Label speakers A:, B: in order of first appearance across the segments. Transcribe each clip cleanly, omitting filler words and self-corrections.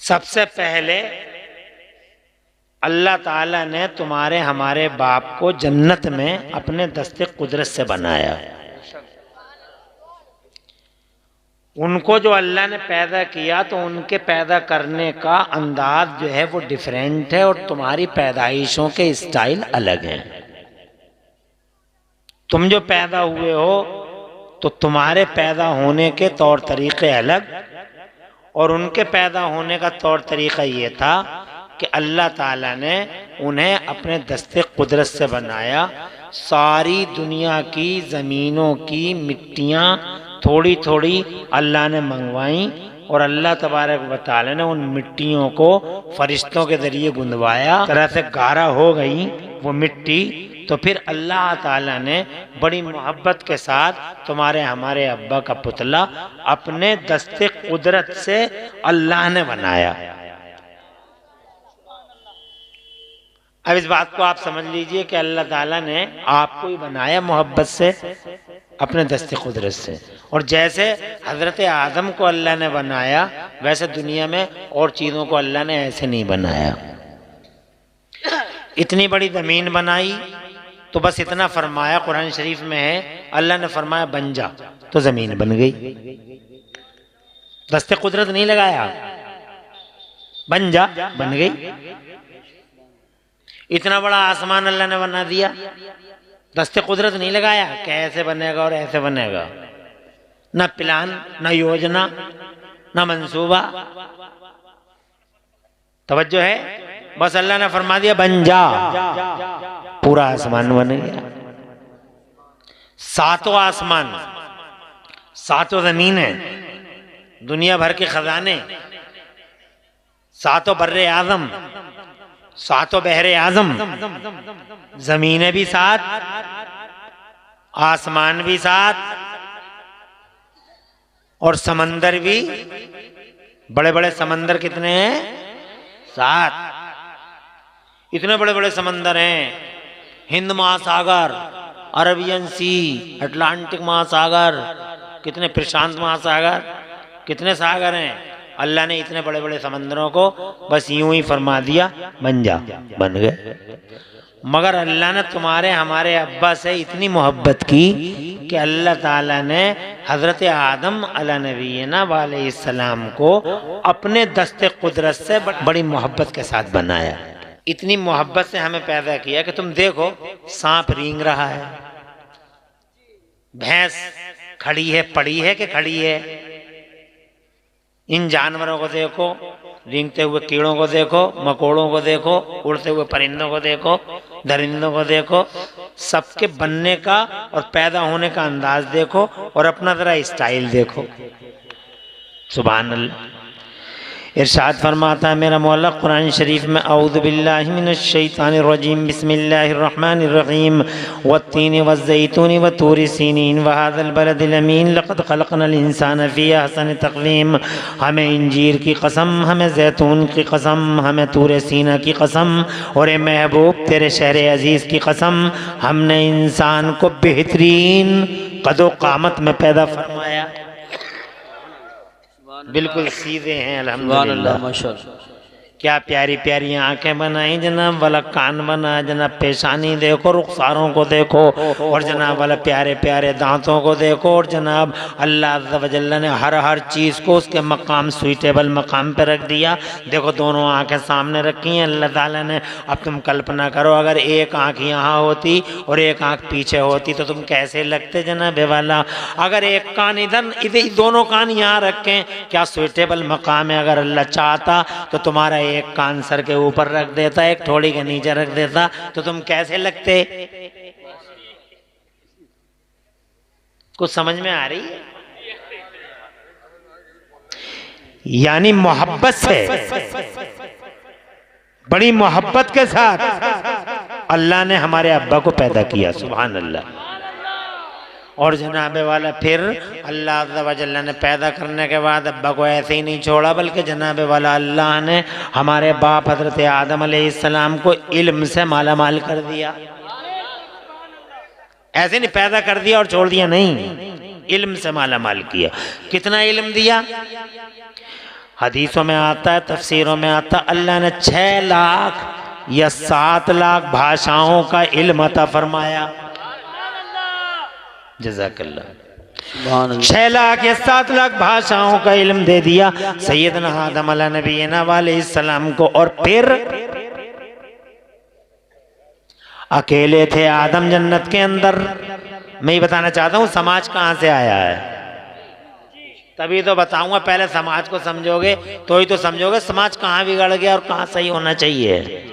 A: सबसे पहले अल्लाह ताला ने तुम्हारे हमारे बाप को जन्नत में अपने दस्ते कुदरत से बनाया। उनको जो अल्लाह ने पैदा किया तो उनके पैदा करने का अंदाज जो है वो डिफरेंट है और तुम्हारी पैदाइशों के स्टाइल अलग हैं। तुम जो पैदा हुए हो तो तुम्हारे पैदा होने के तौर तरीके अलग और उनके पैदा होने का तौर तरीका ये था कि अल्लाह ताला ने उन्हें अपने दस्ते कुदरत से बनाया। सारी दुनिया की ज़मीनों की मिट्टियाँ थोड़ी थोड़ी अल्लाह ने मंगवाई और अल्लाह तबारक व तआला ने उन मिट्टियों को फरिश्तों के ज़रिए गुंदवाया, तरह से गाढ़ा हो गई वो मिट्टी। तो फिर अल्लाह ताला ने बड़ी मोहब्बत के साथ तुम्हारे हमारे अब्बा का पुतला अपने दस्ते कुदरत से अल्लाह ने बनाया। अब इस बात को आप समझ लीजिए कि अल्लाह ताला ने आपको ही बनाया मोहब्बत से अपने दस्ते कुदरत से। और जैसे हजरत आदम को अल्लाह ने बनाया वैसे दुनिया में और चीज़ों को अल्लाह ने ऐसे नहीं बनाया। इतनी बड़ी ज़मीन बनाई तो बस इतना फरमाया, कुरान शरीफ में है अल्लाह ने फरमाया बन जा, तो ज़मीन बन गई। दस्ते कुदरत नहीं लगाया, बन जा बन गई। इतना बड़ा आसमान अल्लाह ने बना दिया, दस्ते कुदरत नहीं लगाया कैसे बनेगा और ऐसे बनेगा। ना प्लान, ना योजना, ना मंसूबा, तवज्जो है, बस अल्लाह ने फरमा दिया बन जा, पूरा आसमान बन गया। सातों आसमान, सातों ज़मीनें, दुनिया भर के खजाने, सातों बर्रे आज़म, सातों बहरे आज़म, ज़मीनें भी साथ, आसमान भी साथ और समंदर भी। बड़े बड़े समंदर कितने हैं? 7। इतने बड़े बड़े समंदर हैं। हिंद महासागर, अरबियन सी, अटलांटिक महासागर, कितने प्रशांत महासागर, कितने सागर हैं। अल्लाह ने इतने बड़े बड़े समंदरों को बस यूं ही फरमा दिया बन जा, बन गए। मगर अल्लाह ने तुम्हारे हमारे अब्बा से इतनी मोहब्बत की कि अल्लाह ताला ने हज़रत आदम अला नबीना अलैहिस्सलाम को अपने दस्ते कुदरत से बड़ी मोहब्बत के साथ बनाया। इतनी मोहब्बत से हमें पैदा किया कि तुम देखो सांप रेंग रहा है, भैंस खड़ी है, पड़ी है कि खड़ी है। इन जानवरों को देखो, रेंगते हुए कीड़ों को देखो, मकोड़ों को देखो, उड़ते हुए परिंदों को देखो, दरिंदों को देखो, सबके बनने का और पैदा होने का अंदाज देखो और अपना जरा स्टाइल देखो। सुभान अल्लाह। इरशाद फरमाता है मेरा मौला कुरान शरीफ में, औज़ु बिल्लाहि मिनश शैतानिर रजीम, बिस्मिल्लाहिर रहमानिर रहीम, वत्तीनि वज़्ज़ैतूनि वतूरि सीनीन वहाज़ल बलदिल अमीन लक़द ख़लक़नल इंसाना फ़ी अहसनि तक़वीम। हमें इंजीर की कसम, हमें जैतून की कसम, हमें तूरे सीना की कसम और ए महबूब तेरे शहर अज़ीज़ की कसम, हमने इंसान को बेहतरीन कदो क़ामत में पैदा फरमाया। बिल्कुल सीधे हैं अल्हम्दुलिल्लाह, माशाअल्लाह। क्या प्यारी प्यारी आंखें बनाई जनाब वाला, कान बना जनाब, पेशानी देखो, रुखसारों को देखो और जनाब वाला प्यारे प्यारे दांतों को देखो। और जनाब अल्लाह अज़्ज़ा व जल्ला ने हर हर चीज़ को उसके मकाम, सुइटेबल मकाम पे रख दिया। देखो दोनों आंखें सामने रखी हैं अल्लाह ताला ने। अब तुम कल्पना करो अगर एक आँख यहाँ होती और एक आँख पीछे होती तो तुम कैसे लगते जनाब वाला। अगर एक कान इधर, दोनों कान यहाँ रखें, क्या सुइटेबल मकाम है। अगर अल्लाह चाहता तो तुम्हारा एक कान सर के ऊपर रख देता, एक ठोड़ी के नीचे रख देता, तो तुम कैसे लगते। कुछ समझ में आ रही है? यानी मोहब्बत से, बड़ी मोहब्बत के साथ अल्लाह ने हमारे अब्बा को पैदा किया। सुभान अल्लाह। और जनाबे वाला फिर अल्लाह अज़्ज़ा व जल्ला ने पैदा करने के बाद अब्बा को ऐसे ही नहीं छोड़ा, बल्कि जनाबे वाला अल्लाह ने हमारे बाप हज़रत आदम अलैहिस्सलाम को इल्म से माला माल कर दिया। ऐसे नहीं पैदा कर दिया और छोड़ दिया, नहीं, इल्म से माला माल किया। कितना इल्म दिया? हदीसों में आता है, तफसीरों में आता है, अल्लाह ने 6 लाख या 7 लाख भाषाओं का इल्म अता फरमाया। जज़ाकल्लाह। 6 लाख या 7 लाख भाषाओं का इल्म दे दिया सैयदना आदम अला नबीना अलैहिस्सलाम को। और फिर अकेले थे आदम जन्नत के अंदर। मैं ये बताना चाहता हूँ समाज कहाँ से आया है, तभी तो बताऊंगा। पहले समाज को समझोगे तो ही तो समझोगे समाज कहाँ बिगड़ गया और कहाँ सही होना चाहिए।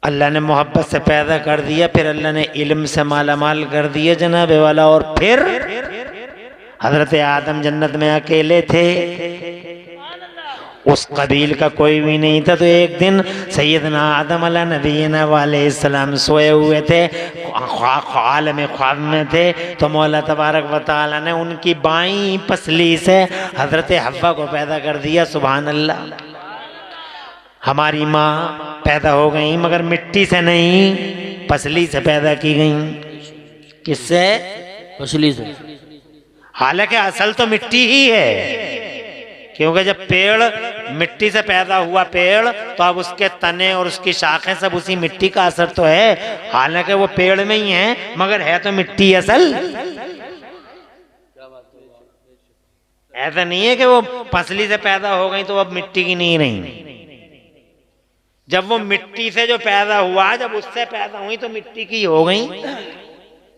A: अल्लाह ने मोहब्बत से पैदा कर दिया, फिर अल्लाह ने इल्म से मालामाल कर दिया जनाबे वाला। और फिर हजरत आदम जन्नत में अकेले थे, उस कबील का कोई भी नहीं था। तो एक दिन सैयदना आदम अला नबीना अलैहिस्सलाम सोए हुए थे, आलम ख्वाब में थे। तो मौला तबारक व तआला ने उनकी बाईं पसली से हजरत हव्वा को पैदा कर दिया। सुभान अल्लाह। हमारी माँ पैदा हो गई मगर मिट्टी से नहीं, पसली से पैदा की गई। किससे? पसली से। हालांकि असल तो मिट्टी ही है, क्योंकि जब पेड़ मिट्टी से पैदा हुआ पेड़, तो अब उसके तने और उसकी शाखें सब उसी मिट्टी का असर तो है। हालांकि वो पेड़ में ही है मगर है तो मिट्टी असल। ऐसा नहीं है कि वो पसली से पैदा हो गई तो अब मिट्टी की नहीं रही। जब वो मिट्टी से जो पैदा हुआ, जब उससे पैदा हुई तो मिट्टी की हो गई।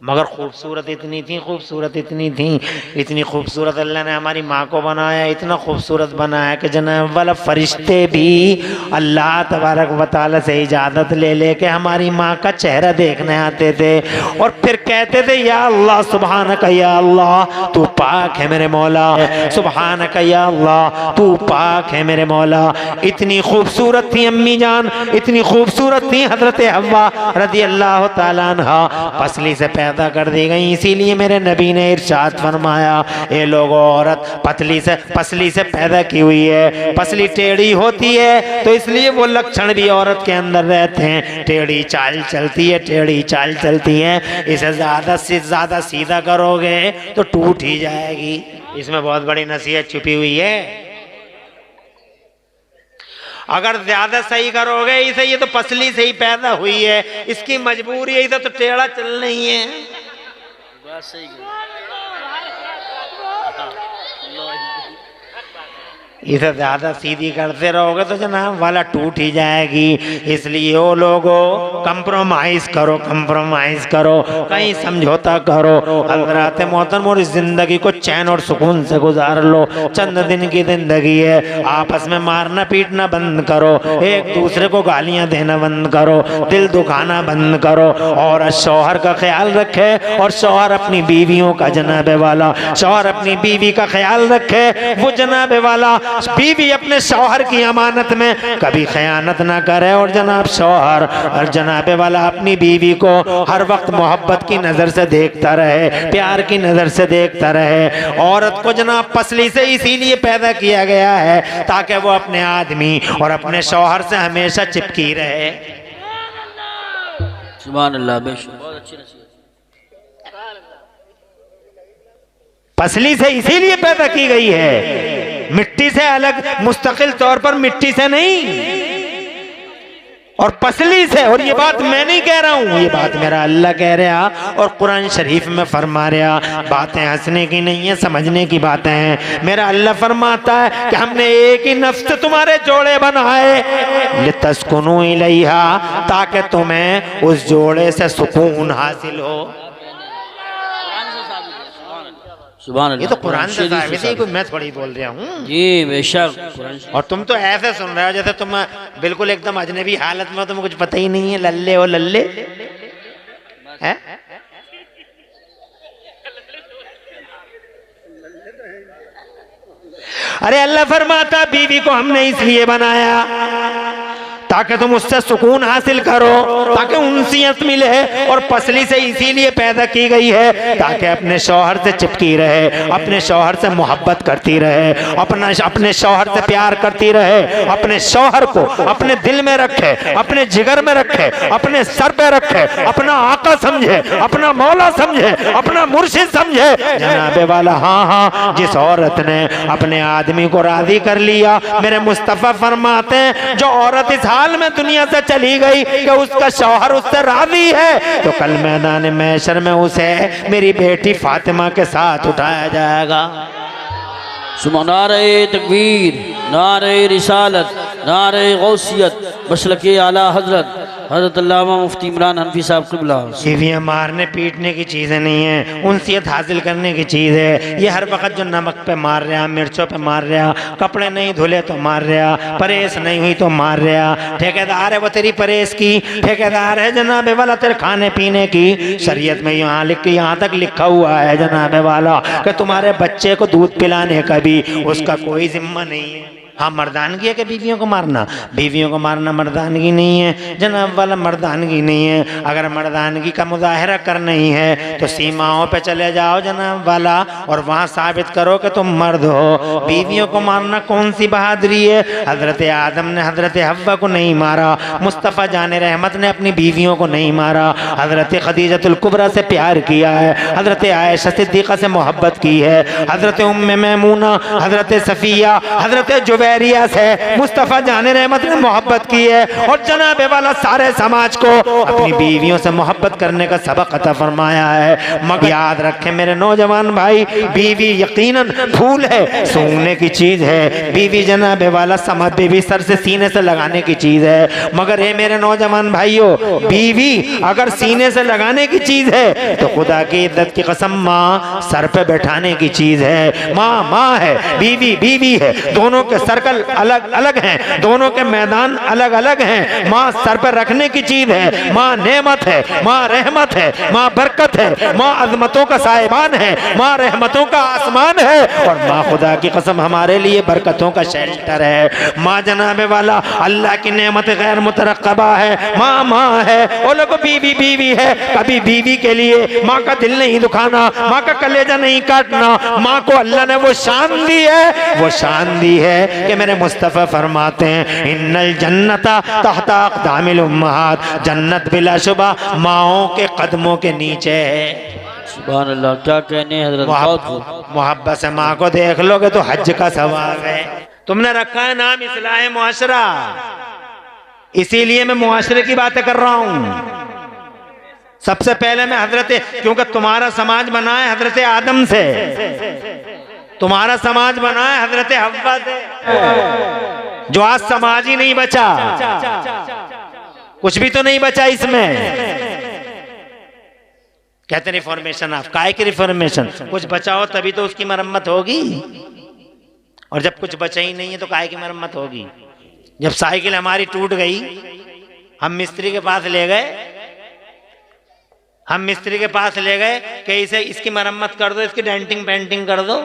A: मगर खूबसूरत इतनी थी, खूबसूरत इतनी थी, इतनी खूबसूरत अल्लाह ने हमारी माँ को बनाया, इतना खूबसूरत बनाया कि जनाब वाला फरिश्ते भी अल्लाह तबारक व तआला से इजाज़त ले लेके हमारी माँ का चेहरा देखने आते थे और फिर कहते थे या अल्लाह सुब्हानक या अल्लाह तू पाक है मेरे मौला, सुब्हानक या अल्लाह तू पाक है मेरे मौला। इतनी खूबसूरत थी अम्मी जान, इतनी खूबसूरत थी हजरत हव्वा रज़ी अल्लाह तआला अन्हा, पसली से पैदा कर दी गई। इसीलिए मेरे नबी ने इरशाद फरमाया, ये लोगों औरत पसली से पैदा की हुई है, पसली टेढ़ी होती है तो इसलिए वो लक्षण भी औरत के अंदर रहते हैं। टेढ़ी चाल चलती है, टेढ़ी चाल चलती है, इसे ज्यादा से ज्यादा सीधा करोगे तो टूट ही जाएगी। इसमें बहुत बड़ी नसीहत छुपी हुई है। अगर ज्यादा सही करोगे इसे, ये तो पसली से ही पैदा हुई है, इसकी मजबूरी है, इसे तो टेढ़ा चलना ही है। बस सही। इसे ज्यादा सीधी करते रहोगे तो जनाब वाला टूट ही जाएगी। इसलिए वो लोगों कंप्रोमाइज करो, कंप्रोमाइज करो, कहीं समझौता करो। हज़रात मोहतरम, और इस जिंदगी को चैन और सुकून से गुजार लो। चंद दिन की जिंदगी है, आपस में मारना पीटना बंद करो, एक दूसरे को गालियां देना बंद करो, दिल दुखाना बंद करो। और शौहर का ख्याल रखे और शौहर अपनी बीवियों का जनाबे वाला, शौहर अपनी बीवी का ख्याल रखे, वो जनाबे वाला बीवी अपने शौहर की अमानत में कभी खयानत ना करे। और जनाब शौहर और जनाबे वाला अपनी बीवी को हर वक्त मोहब्बत की नजर से देखता रहे, प्यार की नजर से देखता रहे। औरत को जनाब पसली से इसीलिए पैदा किया गया है ताकि वो अपने आदमी और अपने शौहर से हमेशा चिपकी रहे। सुभान अल्लाह। बहुत अच्छी नसीहत। पसली से इसीलिए पैदा की गई है, मिट्टी से अलग मुस्तकिल तौर पर, मिट्टी से नहीं, और पसली से। और ये बात मैं नहीं कह रहा हूं, ये बात मेरा अल्लाह कह रहा और कुरान शरीफ में फरमा रहा। बातें हंसने की नहीं है, समझने की बातें हैं। मेरा अल्लाह फरमाता है कि हमने एक ही नफ्स से तुम्हारे जोड़े बनाए, लितस्कुनू इलैहा, ताकि तुम्हें उस जोड़े से सुकून हासिल हो। ये तो कुरान से साबित है, कोई मैं थोड़ी बोल रहा हूँ। जी बेशक। और तुम तो ऐसे सुन रहे हो जैसे तुम बिल्कुल एकदम अजनबी हालत में, तुम्हें कुछ पता ही नहीं है, लल्ले हो लल्ले है। अरे अल्लाह फरमाता बीवी को हमने इसलिए बनाया ताकि तुम उससे सुकून हासिल करो, ताकि उनसियत मिले। और पसली से इसीलिए पैदा की गई है ताकि अपने शौहर से चिपकी रहे, अपने शौहर से मोहब्बत करती रहे, अपने शौहर से प्यार करती रहे, अपने शौहर को अपने दिल में रखे, अपने जिगर में रखे, अपने सर पे रखे, अपना आका समझे, अपना मौला समझे, अपना मुर्शिद समझे। जनाबे वाला हाँ हाँ, जिस औरत ने अपने आदमी को राजी कर लिया, मेरे मुस्तफा फरमाते हैं जो औरत इस हाल में दुनिया से चली गई कि उसका शौहर उससे राजी है, तो कल मैदान महशर में उसे मेरी बेटी फातिमा के साथ उठाया जाएगा।
B: नारे तकबीर, नारे रिसालत, नारे गौसियत, मसलके आला हजरत हजरत अल्लामा मुफ्ती इमरान हनफी साहब क़िबला।
A: सीवियाँ मारने पीटने की चीज़ें नहीं है, उनसियत हासिल करने की चीज़ है। ये हर वक्त जो नमक पे मार रहा, मिर्चों पे मार रहा, कपड़े नहीं धुले तो मार रहा, परेश नहीं हुई तो मार रहा, ठेकेदार है वो तेरी परेश की, ठेकेदार है जनाबे वाला तेरे खाने पीने की। शरीयत में यहाँ तक लिखा हुआ है जनाबे वाला कि तुम्हारे बच्चे को दूध पिलाने का भी उसका कोई जिम्मा नहीं है। हाँ, मर्दानगी है कि बीवियों को मारना? बीवियों को मारना मर्दानगी नहीं है जनाब वाला, मर्दानगी नहीं है। अगर मर्दानगी का मुजाहरा करना ही है तो सीमाओं पे चले जाओ जनाब वाला और वहाँ साबित करो कि तुम मर्द हो। बीवियों को मारना कौन सी बहादुरी है? हजरत आदम ने हजरत हव्वा को नहीं मारा, मुस्तफ़ा जाने रहमत ने अपनी बीवियों को नहीं मारा, हजरत खदीजतुल कुबरा से प्यार किया है, हजरत आयशा सिद्दीक़ा से मोहब्बत की है, हजरत उम्मे मैमूना, हजरत सफ़िया, हजरत जुबैरिया से मुस्तफ़ा जाने रहमत ने मोहब्बत की है। और जनाबे वाला सारे समाज को अपनी बीवियों से मोहब्बत करने का सबक अता फरमाया है। मगर याद रखें मेरे नौजवान भाई, बीवी यकीनन फूल है, सूंघने की चीज है। बीवी जनाबे वाला समझ, बीवी सर से सीने से लगाने की चीज है। मगर ये मेरे नौजवान भाइयों, बीवी अगर सीने से लगाने की चीज है तो खुदा की इज्जत की कसम माँ सर पे बैठाने की चीज है। माँ माँ है, बीवी बीवी है, दोनों के सर्कल अलग अलग हैं, दोनों के मैदान अलग अलग हैं। माँ सर पर रखने की चीज है, माँ नेमत है, माँ रहमत है, माँ बरकत है, माँ अजमतों का साहिबान है, माँ रहमतों का आसमान है और माँ खुदा की कसम हमारे लिए बरकतों का शेल्टर है। माँ जनाबे वाला अल्लाह की नेमत गैर मुतरक्कबा है। माँ माँ है, वो लोग बीवी बीवी है। कभी बीवी के लिए माँ का दिल नहीं दुखाना, माँ का कलेजा नहीं काटना। माँ को अल्लाह ने वो शान दी है, वो शान दी है कि मेरे मुस्तफ़ा फरमाते हैं इन्नल जन्नता तहता अक़दामिल उम्महात, जन्नत बिलाशुबा माओं के कदमों के नीचे है।
B: सुभान अल्लाह, क्या कहने हज़रत।
A: मोहब्बत से माँ को देख लोगे तो हज का सवाब है। तुमने रखा है नाम इस्लाह मुआशरा, इसीलिए मैं मुआशरे की बातें कर रहा हूँ। सबसे पहले मैं क्योंकि तुम्हारा समाज बना है हजरत आदम से, तुम्हारा समाज बना है हजरत हव्वा से, जो आज समाज ही नहीं बचा, कुछ भी तो नहीं बचा इसमें। कहते रिफॉर्मेशन, आप काय की रिफॉर्मेशन? कुछ बचाओ तभी तो उसकी मरम्मत होगी, और जब कुछ बचा ही नहीं है तो काय की मरम्मत होगी? जब साइकिल हमारी टूट गई, हम मिस्त्री के पास ले गए, कि इसे इसकी मरम्मत कर दो, इसकी डेंटिंग पेंटिंग कर दो।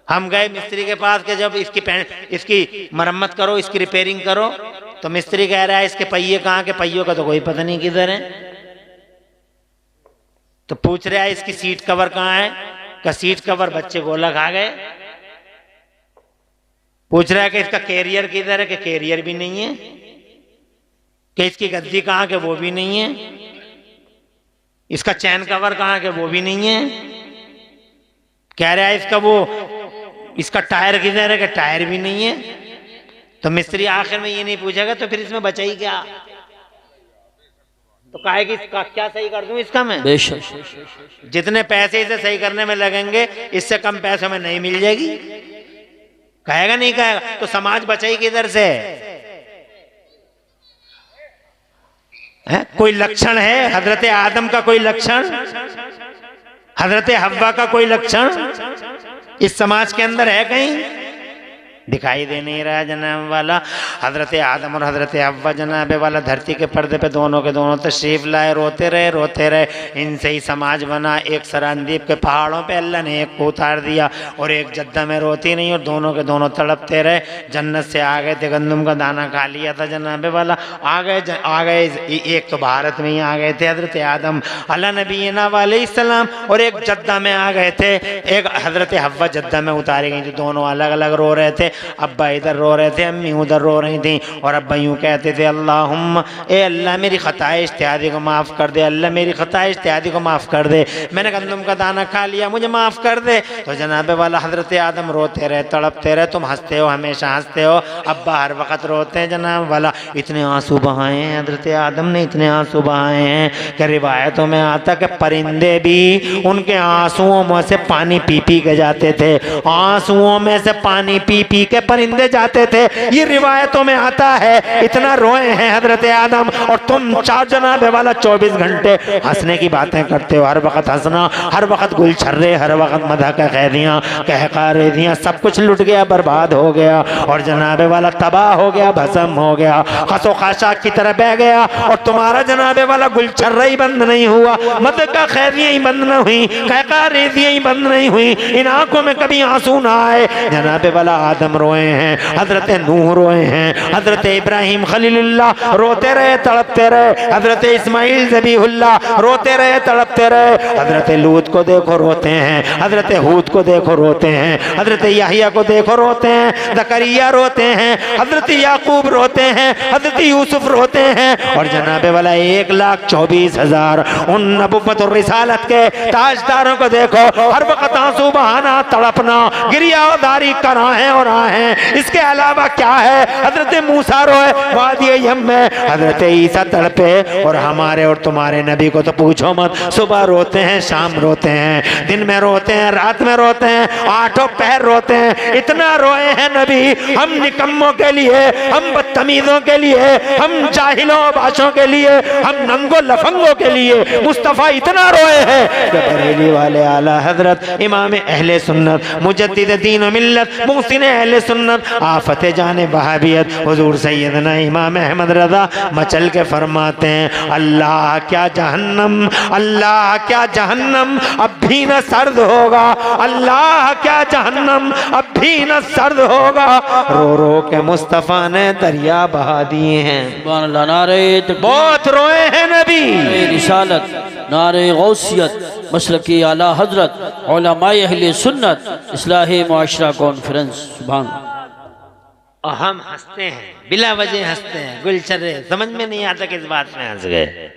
A: हम गए मिस्त्री के पास कि जब इसकी मरम्मत करो, इसकी रिपेयरिंग करो, तो मिस्त्री कह रहा है इसके पहिए कहाँ के? पहियों का तो कोई पता नहीं किधर है। तो पूछ रहा है इसकी सीट कवर कहाँ है? का सीट कवर बच्चे गोला खा गए। पूछ रहा है कि इसका कैरियर किधर है? कि कैरियर भी नहीं है। कि इसकी गद्दी कहाँ के? वो भी नहीं है। इसका चैन कवर कहाँ के? वो भी नहीं है। कह रहा है इसका टायर किधर है? कि टायर भी नहीं है। तो मिस्त्री आखिर में ये नहीं पूछेगा तो फिर इसमें बचा ही क्या? तो काहे कि इसका क्या सही कर दूं इसका मैं? बेशक जितने पैसे इसे सही करने में लगेंगे, इससे कम पैसों में नहीं मिल जाएगी। कहेगा नहीं कहेगा? तो समाज बचा ही किधर से है? कोई लक्षण है हजरत आदम का? कोई लक्षण हजरत हव्वा का? कोई लक्षण इस समाज के अंदर है कहीं? दिखाई दे नहीं रहा जनाब वाला। हज़रत आदम और हज़रत हव्वा जनाब वाला धरती के पर्दे पे दोनों के दोनों तशरीफ़ लाए, रोते रहे। इनसे ही समाज बना। एक सरांदीप के पहाड़ों पे अल्लाह ने एक को उतार दिया और एक जद्दा में रोती नहीं, और दोनों के दोनों तड़पते रहे। जन्नत से आ गए थे, गंदम का दाना खा लिया था जनाब वाला, आ गए एक तो भारत में ही आ गए थे हज़रत आदम अला नबीना अलैहिस्सलाम, और एक जद्दा में आ गए थे, एक हज़रत हव्वा जद्दा में उतारी गई थी। दोनों अलग अलग रो रहे थे। अब्बा इधर रो रहे थे, अम्मी उधर रो रही थी, और अब्बा यूँ कहते थे अल्लाहुम्मा, ए अल्लाह मेरी ख़ताए इज्तिहादी को माफ़ कर दे, अल्लाह मेरी ख़ताए इज्तिहादी को माफ़ कर दे, मैंने गंदम का दाना खा लिया, मुझे माफ़ कर दे। तो जनाब वाला हज़रत आदम रोते रहे, तड़पते रहे। तुम हंसते हो, हमेशा हंसते हो, अब्बा हर वक़्त रोते हैं जनाब वाला। इतने आंसू बहाए हैं हज़रत आदम ने, इतने आंसू बहाए हैं कि रिवायतों में आता कि परिंदे भी उनके आंसुओं में से पानी पी पी के जाते थे, आंसुओं में से पानी पी पी के परिंदे जाते थे, ये रिवायतों में आता है। इतना रोए हैं हजरत आदम, और तुम चार जनाब वाला 24 घंटे हंसने की बातें करते हो, हर वक्त हंसना, हर वक्त गुलछर्रे, हर वक्त मदह का खैदियाँ कहकारेदियाँ, सब कुछ लुट गया, बर्बाद हो गया, और जनाब वाला तबाह हो गया, भस्म हो गया, खसो खाशाक की तरह बह गया। और तुम्हारा जनाब वाला गुलछर्रा ही बंद नहीं हुआ, मदह का खैदियाँ ही बंद न हुई, कहकारेदियाँ ही बंद नहीं हुई, इन आंखों में कभी आंसू ना आए। जनाब वाला आदम रोए हैं, हजरत नूह रोए हैं, हजरत इब्राहिम खलीलुल्लाह रोते रहे, तड़पते रहे, हजरत इस्माइल ज़बीहुल्लाह रोते रहे, तड़पते रहे। हजरत लूत को देखो रोते हैं, हजरत हूद को देखो रोते हैं, हजरत याहिया को देखो रोते हैं, ज़करिया रोते हैं, हजरत याकूब रोते हैं, हजरत यूसुफ रोते हैं। और जनाब वाला 1,24,000 उन नबुव्वत और रिसालत के ताजदारों को देखो, हर वक्त आंसू बहाना, तड़पना, गिरियादारी कराहें और आहें, इसके अलावा क्या है। हजरत मूसा रोए वादी यम में, हजरत ईसा तड़पे, और हमारे और तुम्हारे नबी को तो पूछो मत, सुबह रोते हैं, शाम रोते हैं, दिन में रोते हैं, रात में रोते हैं, आठों पहर रोते हैं। इतना रोए हैं नबी, हम निकम्मों के लिए, हम बदतमीजों के लिए, हम जाहिलों बाशों के लिए, हम नंगो लफंगों के लिए मुस्तफ़ा इतना रोए हैं कि बरेली वाले आला हजरत इमाम अहले सुन्नत मुजद्दिद दीन व मिल्लत मुहसिन अहले सुन्नत आफत जाने वहाबियत हुजूर सैयदना इमाम अहमद रज़ा मचल के फरमाते हैं, अल्लाह क्या जहन्नम, अल्लाह क्या जहन्नम अब भी न सर्द होगा, अल्लाह क्या जहन्नम अब भी न सर्द होगा। रो रो के मुस्तफ़ा ने दरिया बहा दिए हैं। बहुत रोए हैं नबी।
B: रिसालत, नारे गौसियत, मसलकी आला हजरत, उलमाए अहले सुन्नत, इस्लाहे मुआशरा कॉन्फ्रेंस। सुभान।
A: और हम हंसते हैं, बिला वजह हंसते हैं, गुलछर्रे, समझ में नहीं आता किस बात में हंस गए।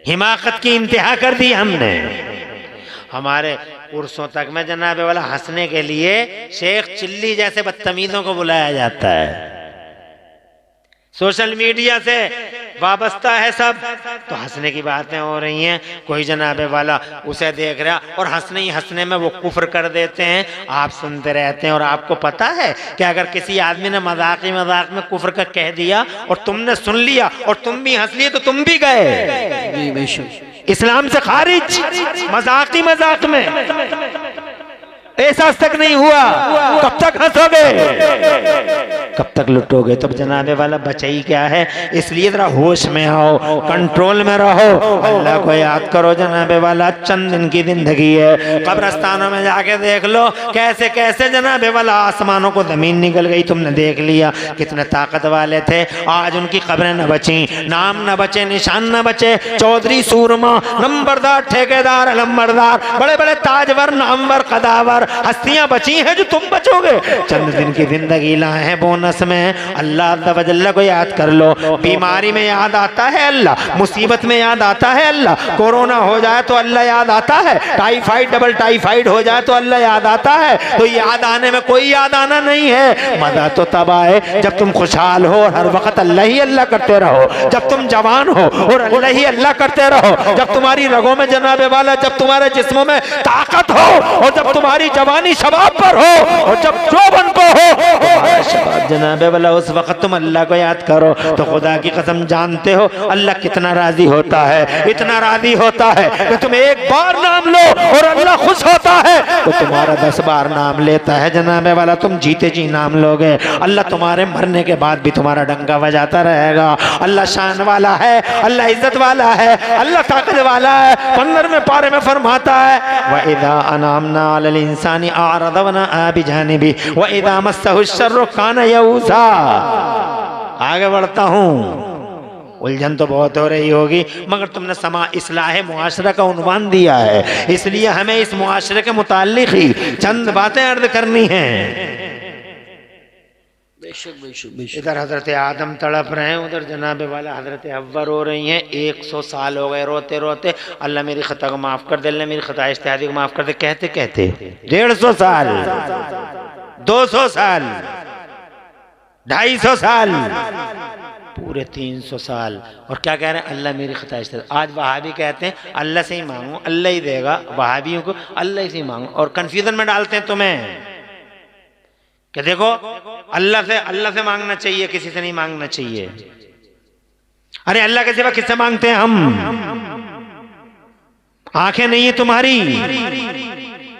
A: हिमाकत की इंतहा कर दी हमने। हमारे उर्सों तक में जनाब वाला हंसने के लिए शेख चिल्ली जैसे बदतमीजों को बुलाया जाता है। सोशल मीडिया से वाबस्ता है सब, तो हंसने की बातें हो रही हैं। कोई जनाब वाला उसे देख रहा और हंसने ही हंसने में वो कुफ्र कर देते हैं, आप सुनते रहते हैं। और आपको पता है कि अगर किसी आदमी ने मजाक में कुफ्र का कह दिया और तुमने सुन लिया और तुम भी हंस लिए, तो तुम भी गए इस्लाम से खारिज, मजाक में। एहसास तक नहीं हुआ, कब तक हंसोगे, कब तक लुटोगे। तब जनाबे वाला बचाई क्या है, इसलिए जरा होश में आओ, कंट्रोल में रहो, अल्लाह को याद करो। जनाबे वाला चंद दिन की जिंदगी है, कब्रस्तानों में जाके देख लो कैसे कैसे जनाबे वाला आसमानों को जमीन निकल गई, तुमने देख लिया। कितने ताकत वाले थे, आज उनकी कब्रें न बची, नाम न बचे, निशान न बचे। चौधरी सूरमा, नंबरदार, ठेकेदार, अलंबरदार, बड़े बड़े ताजवर, नामवर, कदावर हस्तियां बची हैं, जो तुम बचोगे। चंद दिन की जिंदगी लाए हैं बोनस में। अल्लाह अज़्ज़ा व जल्ला को याद कर लो। बीमारी में याद आता है अल्लाह, मुसीबत में याद आता है अल्लाह, कोरोना हो जाए तो अल्लाह याद आता है, टाइफाइड डबल टाइफाइड हो जाए तो अल्लाह याद आता है। तो याद आने में कोई याद आना नहीं है। मजा तो तब आए जब तुम खुशहाल हो और हर वक्त अल्लाह ही अल्लाह करते रहो, जब तुम जवान हो और अल्लाह ही अल्लाह करते रहो, जब तुम्हारी रगों में जनाबे वाला, जब तुम्हारे जिस्मों में ताकत हो और जब तुम्हारी जवानी शबाब पर हो और जब चौबन को हो तुम्हारा शबाब जनाबे वाला, उस वक्त तुम अल्लाह को याद करो तो खुदा की कसम जानते हो अल्लाह कितना राजी होता है, इतना राजी होता है कि तुम एक बार नाम लो और अल्लाह खुश होता है तो तुम्हारा 10 बार नाम लेता है जनाबे वाला। तुम जीते जी नाम लोगे, अल्लाह तुम्हारे मरने के बाद भी तुम्हारा डंका बजाता रहेगा। अल्लाह शान वाला है, अल्लाह इज्जत वाला है, अल्लाह ताकत वाला है। 15वें पारे में फरमाता है व इदा अनामना अलल इंसानी आरद व नआ बिजानिबी व इदा मस्सहु शर्रु कान यऊसा। आगे बढ़ता हूँ, उलझन तो बहुत हो रही होगी मगर तुमने समा इस्लाह मुआशरा का उन्वान दिया है, इसलिए हमें इस मुआशरे के मुताल्लिक ही चंद बातें अर्ज करनी हैं। इधर हजरत आदम तड़प रहे हैं, उधर जनाबे वाला हजरत हव्वा रो रही हैं। 100 साल हो गए रोते रोते, अल्लाह मेरी खता को माफ़ कर दे, अल्लाह मेरी खता इज्तिहादी को माफ़ कर दे कहते कहते 150 साल, 200 साल, 250 साल, पूरे 300 साल। और क्या कह रहे हैं? अल्लाह मेरी खता इज्तिहादी। आज वहाबी कहते हैं अल्लाह से ही मांगो, अल्लाह ही देगा। वहाबियों को अल्लाह से ही मांगो और कन्फ्यूजन में डालते हैं तुम्हें कि देखो अल्लाह से मांगना चाहिए, किसी से नहीं मांगना चाहिए। अरे अल्लाह के सिवा किससे मांगते हैं हम? आंखें नहीं है तुम्हारी,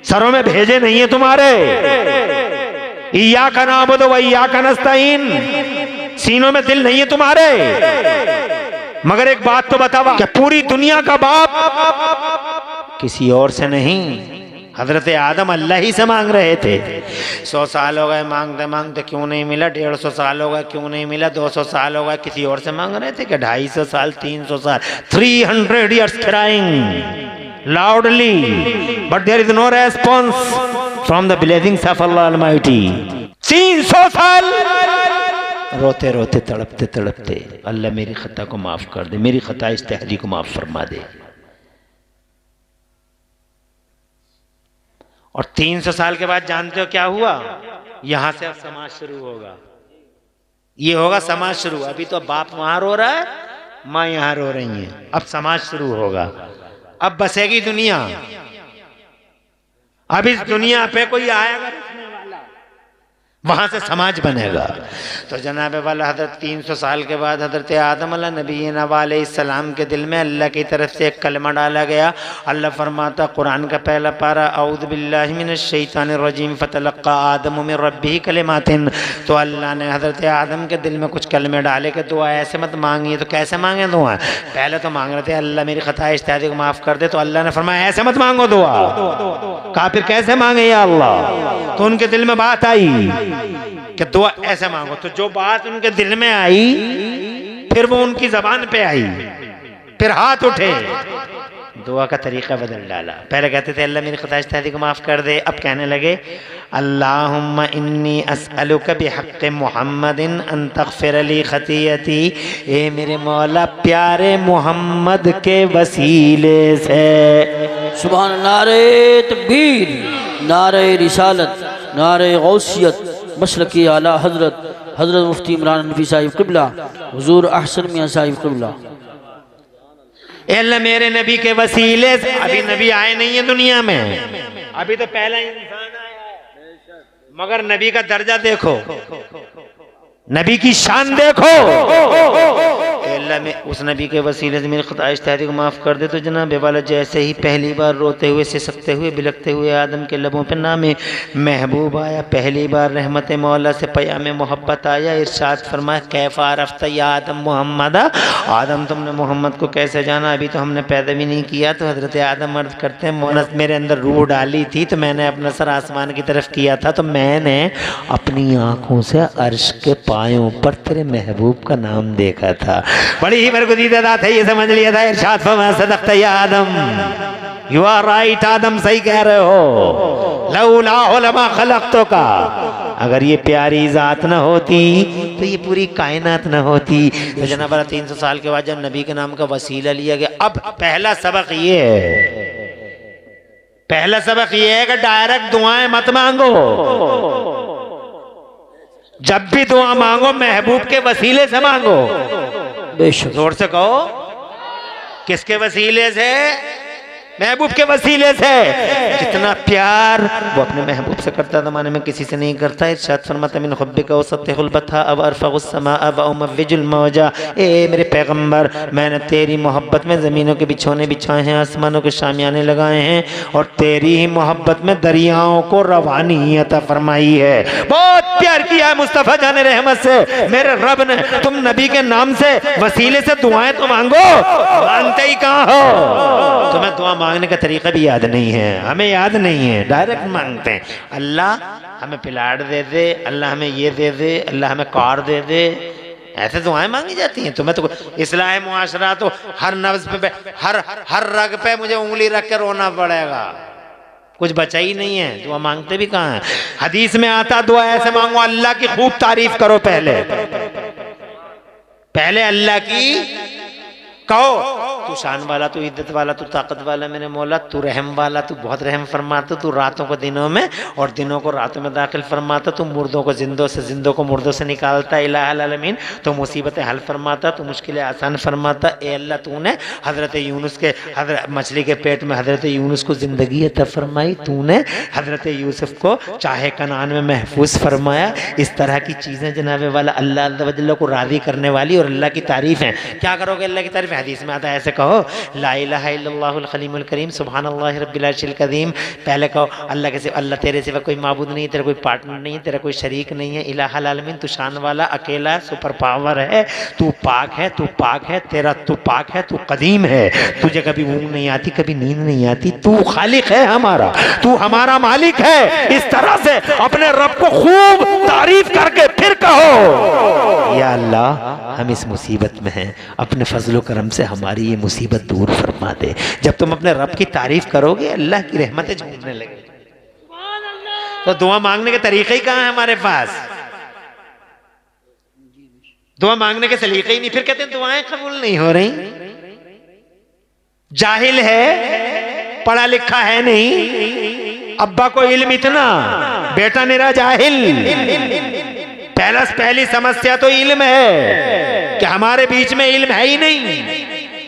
A: सरों में भेजे नहीं है तुम्हारे। इय्याका नअबुदु व इय्याका नस्तईन, सीनों में दिल नहीं है तुम्हारे। मगर एक बात तो बताओ कि पूरी दुनिया का बाप किसी और से नहीं, हजरत आदम अल्लाह ही से मांग रहे थे। 100 साल हो गए मांगते मांगते, क्यों नहीं मिला? 150 साल हो गए, क्यों नहीं मिला? 200 साल हो गए, किसी और से मांग रहे थे कि 250 साल, 300 साल, 300 years crying loudly but there is no response from the blessings of Allah Almighty। 300 साल रोते रोते तड़पते तड़पते अल्लाह मेरी खता को माफ कर दे, मेरी खता इज्तिहादी को माफ फरमा दे। और 300 साल के बाद जानते हो क्या हुआ? यहां से अब समाज शुरू होगा, ये होगा समाज शुरू। अभी तो बाप वहां रो रहा है, माँ यहां रो रही है, अब समाज शुरू होगा। अब बसेगी दुनिया, अब इस दुनिया पे कोई आएगा वहां से समाज बनेगा। तो जनाब वाला हजरत 300 साल के बाद हजरत आदम अलैहिस्सलाम के दिल में अल्लाह की तरफ से एक कलमा डाला गया। अल्लाह फरमाता कुरान का पहला पारा, औज़ु बिल्लाहि मिनश शैतानिर रजीम फतलक्का आदम मिन रब्बिही कलिमातिन। तो अल्लाह ने हजरत आदम के दिल में कुछ कलमे डाले कि दुआ ऐसे मत मांगिए। तो कैसे मांगे दुआ? पहले तो मांग रहे थे अल्लाह मेरी खता इज्तिहादी को माफ कर दे, तो अल्लाह ने फरमाया ऐसे मत मांगो दुआ। कहा फिर कैसे मांगे या अल्लाह? तो उनके दिल में बात आई कि दुआ ऐसे मांगो। तो जो बात उनके दिल में आई फिर वो उनकी जबान पे आई, फिर हाथ उठे, दुआ का तरीका बदल डाला। पहले कहते थे अल्लाह मेरी खता इज्तिहादी को माफ कर दे, अब कहने लगे अल्लाहुम्मा इन्नी अस्अलुका बिहक़्क़ि मुहम्मदिन अन तग़फ़िर ली ख़तीयती। ए मेरे मौला प्यारे मोहम्मद के वसीले से।
B: सुभान नारे तकबीर, नारे रिसालत, नारे गौसियत, मसलकी आला हजरत मुफ्ती इमरान हनफी साहिब क़िबला, हुजूर अहसन मियां साहिब क़िबला।
A: अल्लाह मेरे नबी के वसीले से। अभी नबी आए नहीं है दुनिया में, अभी तो पहला इंसान आया है, मगर नबी का दर्जा देखो, नबी की शान देखो। अल्लाह में उस नबी के वसीले से मेरी खता इज्तिहादी को माफ़ कर दे। तो जनाब वाला जैसे ही पहली बार रोते हुए, सिसकते हुए, बिलकते हुए आदम के लबों पे नाम महबूब आया, पहली बार रहमत मौला से पयाम मोहब्बत आया। इरशाद फरमाया कैफ़ा अरफ़्ता या आदम मोहम्मद, आदम तुमने मोहम्मद को कैसे जाना? अभी तो हमने पैदा भी नहीं किया। तो हज़रत आदम अर्ज़ करते हैं मौला मेरे अंदर रूह डाली थी, तो मैंने अपना सर आसमान की तरफ किया था, तो मैंने अपनी आँखों से अर्श के पायों पर तेरे महबूब का नाम देखा था। बड़ी ही बरगुज़ीदा बात है, ये समझ लिया था। इरशाद फरमाया सदक़्ता या आदम, यू आर राइट आदम, सही कह रहे हो। लौला लमा खलक़तुका, अगर ये प्यारी जात न होती तो ये पूरी कायनात न होती। तो जनाब 300 साल के बाद जब नबी के नाम का वसीला लिया गया, अब पहला सबक ये है, पहला सबक ये है कि डायरेक्ट दुआएं मत मांगो। जब भी दुआ मांगो महबूब के वसीले से मांगो।
B: बेशक
A: जोर से कहो, किसके वसीले से? महबूब के वसीले से। जितना प्यार वो अपने महबूब से करता ज़माने में किसी से नहीं करता। इरशाद फरमाता मिन हुब्बिका वसत्तिहुल बथा अब अरफ़उस समा व उमव्विजुल मौजा। ए मेरे पैगंबर, मैंने तेरी मोहब्बत में ज़मीनों के बिछौने बिछाए हैं, आसमानों के शामियाने लगाए हैं, और तेरी ही मोहब्बत में दरियाओं को रवानी अता फरमाई है। बहुत प्यार किया है मुस्तफ़ा जाने रहमत से मेरे रब ने। तुम नबी के नाम से वसीले से दुआएं तो मांगो, मांगते ही कहाँ हो? तुम्हें दुआ मांगने का तरीका भी याद नहीं है, हमें याद नहीं है, डायरेक्ट मांगते हैं। अल्लाह हमें प्लाट दे दे, अल्लाह हमें ये दे दे, अल्लाह हमें कार दे दे, ऐसे दुआएं मांगी जाती हैं। तुम्हें तो इस्लाह मुआशरा तो हर नफ्स पे हर रग पे मुझे उंगली रख के रोना पड़ेगा, कुछ बचा ही नहीं है। दुआ मांगते भी कहाँ है? हदीस में आता दुआ ऐसे मांगो, अल्लाह की खूब तारीफ करो, पहले अल्लाह की कहो, तू शान वाला, तू इज्जत वाला, तू ताकत वाला मेरे मौला, तू रहम वाला, तू बहुत रहम फरमाता, तू रातों को दिनों में और दिनों को रातों में दाखिल फरमाता, तू मुर्दों को जिंदों से, जिंदों को मुर्दों से निकालता, इलाहुल आलमीन, तो मुसीबतें हल फरमाता, तो मुश्किलें आसान फरमाता। ए अल्लाह, तूने हज़रत यूनुस के मछली के पेट में हज़रत यूनुस को ज़िंदगी अता फरमाई, तूने हज़रत यूसुफ को चाहे कनान में महफूज फरमाया। इस तरह की चीज़ें जनाब वाला अल्लाह अज़्ज़ व जल्ल को राज़ी करने वाली और अल्लाह की तारीफ़ हैं। क्या करोगे अल्लाह की तारीफ़? हदीस में आता है ऐसे कहो, ला इलाहा इल्लल्लाहुल खलीमुल करीम सुब्हानल्लाहि रब्बिल अर्शिल कदीम। पहले कहो अल्लाह के सिवा, अल्लाह तेरे सिवा कोई माबूद नहीं, तेरा कोई पार्टनर नहीं, तेरा कोई शरीक नहीं है। इलाहुल आलमीन, तू शान वाला अकेला सुपर पावर है, तू पाक है, तू पाक है, तेरा तू पाक है, तू कदीम है, तुझे कभी ऊँग नहीं आती, कभी नींद नहीं आती, तू खालिक है हमारा, तू हमारा मालिक है। इस तरह से अपने रब को खूब तारीफ करके फिर कहो, या अल्लाह हम इस मुसीबत में हैं, अपने फजलो करम से हमारी ये मुसीबत दूर फरमा दे। जब तुम अपने रब की तारीफ करोगे, अल्लाह की रहमतें झूमने लगे। तो दुआ मांगने के तरीके ही कहाँ है हमारे पास? दुआ मांगने के सलीके ही नहीं, फिर कहते हैं दुआएं कबूल नहीं हो रही। जाहिल है, पढ़ा लिखा है नहीं, अब्बा को इल्म इतना, बेटा निरा जाहिल। पहली समस्या तो इल्म है कि हमारे बीच में इल्म है ही नहीं।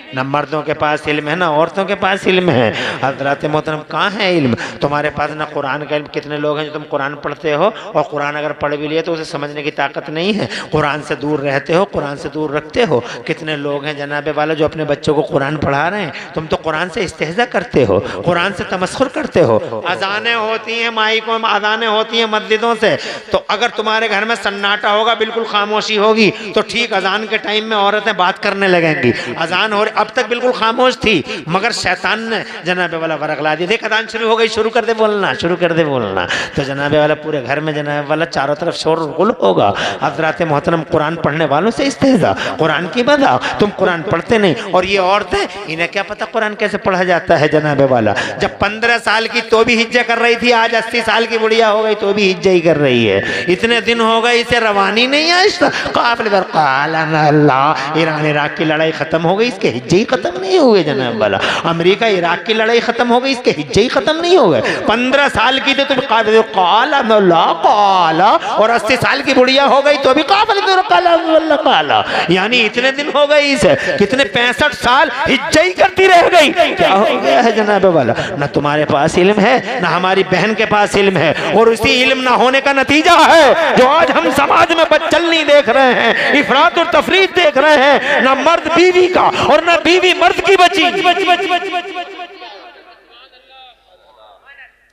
A: न मर्दों के पास इल्म है, ना औरतों के पास इल्म है। हज़रात मोहतरम, कहाँ है इल्म? तुम्हारे पास ना कुरान का इल्म। कितने लोग हैं जो तुम कुरान पढ़ते हो और कुरान अगर पढ़ भी लिए तो उसे समझने की ताकत नहीं है, कुरान से दूर रहते हो, कुरान से दूर रखते हो। कितने लोग हैं जनाबे वाला जो अपने बच्चों को कुरान पढ़ा रहे हैं, तुम तो कुरान से इस्तेहज़ा करते हो, कुरान से तमस्खुर करते हो। अजानें होती हैं माइकों में, अजानें होती हैं मस्जिदों से, तो अगर तुम्हारे घर में सन्नाटा होगा, बिल्कुल खामोशी होगी, तो ठीक अजान के टाइम में औरतें बात करने लगेंगी। अजान हो अब तक बिल्कुल खामोश थी, मगर शैतान ने जनाबे वाला वरगला दिया, देख अजान शुरू हो गई, शुरू कर दे बोलना, शुरू कर दे बोलना। तो जनाबे वाला पूरे घर में जनाबे वाला चारों तरफ शोर गुल होगा। हज़रात मोहतरम, कुरान पढ़ने वालों से इस्तेज़ा, कुरान की बदा, तुम कुरान पढ़ते नहीं। और ये औरतें, इन्हें क्या पता कुरान कैसे पढ़ा जाता है जनाबे वाला। जब 15 साल की तो भी हिज्जा कर रही थी, आज 80 साल की बुढ़िया हो गई तो भी हिज्जा ही कर रही है। इतने दिन हो गए इसे रवानी नहीं है। ईरान इराक की लड़ाई खत्म हो गई, इसके हिज्जे ही खत्म नहीं हुए जनाब वाला। अमेरिका इराक की लड़ाई खत्म हो गई, इसके हिज्जे ही खत्म नहीं हो गए। 15 साल की थी तो काला, और 80 साल की बुढ़िया हो गई तो भी काला। यानी इतने दिन हो गए इसे, कितने 65 साल हिज्जे ही करती रह गई। क्या हो गया है जनाब वाला? ना तुम्हारे पास इल्म है, ना हमारी बहन के पास इल्म है, और उसी इल्म ना होने का नतीजा है जो आज हम समाज में बदचलनी देख रहे हैं, इफरात और तफरीत देख रहे हैं। ना मर्द बीवी का और ना बीवी मर्द की बची।